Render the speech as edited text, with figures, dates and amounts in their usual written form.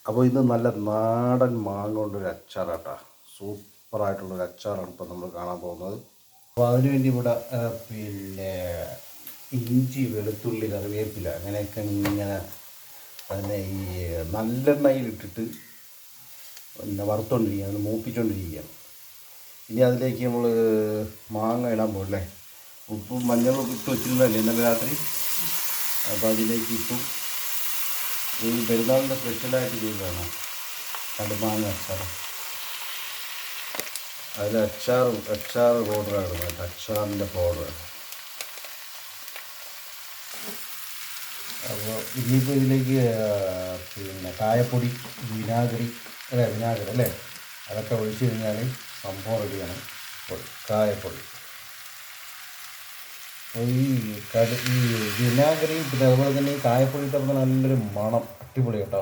അപ്പോൾ ഇത് നല്ല നാടൻ മാങ്ങ കൊണ്ടൊരു അച്ചാറാട്ടാ. സൂപ്പറായിട്ടുള്ളൊരു അച്ചാറാണ് ഇപ്പോൾ നമ്മൾ കാണാൻ പോകുന്നത്. അപ്പോൾ അതിനുവേണ്ടി ഇവിടെ പിന്നെ ഇഞ്ചി, വെളുത്തുള്ളി, കറിവേപ്പില അങ്ങനെയൊക്കെ ഇങ്ങനെ അതിനെ ഈ നല്ലെണ്ണയിലിട്ടിട്ട് പിന്നെ വറുത്തുകൊണ്ടിരിക്കുകയാണ്, മൂപ്പിച്ചുകൊണ്ടിരിക്കുകയാണ്. ഇനി അതിലേക്ക് നമ്മൾ മാങ്ങ ഇടാൻ പോകല്ലേ. ഉപ്പും മഞ്ഞളും ഇട്ട് വെച്ചിരുന്നതല്ലേ ഇന്നലെ രാത്രി. അപ്പോൾ അതിലേക്ക് ഇട്ടു. ഈ പെരുന്നാളിൻ്റെ സ്പെഷ്യലായിട്ട് ചെയ്തതാണ് കടുമാങ്ങ അച്ചാർ. അതിൽ അച്ചാർ പൗഡറാണ് കേട്ടോ, അച്ചാറിൻ്റെ പൗഡർ. അപ്പോൾ ഇനിയിപ്പോൾ ഇതിലേക്ക് പിന്നെ കായപ്പൊടി, വിനാഗിരി അല്ലേ അതൊക്കെ ഒഴിച്ച് കഴിഞ്ഞാൽ സംഭവം റെഡിയാണ്. കായപ്പൊടി, ഈ വിനാഗിരി, പിന്നെ അതുപോലെ തന്നെ ഈ കായപ്പൊടി ഇട്ടപ്പോൾ നല്ലൊരു മണം, അടിപൊളി കേട്ടോ.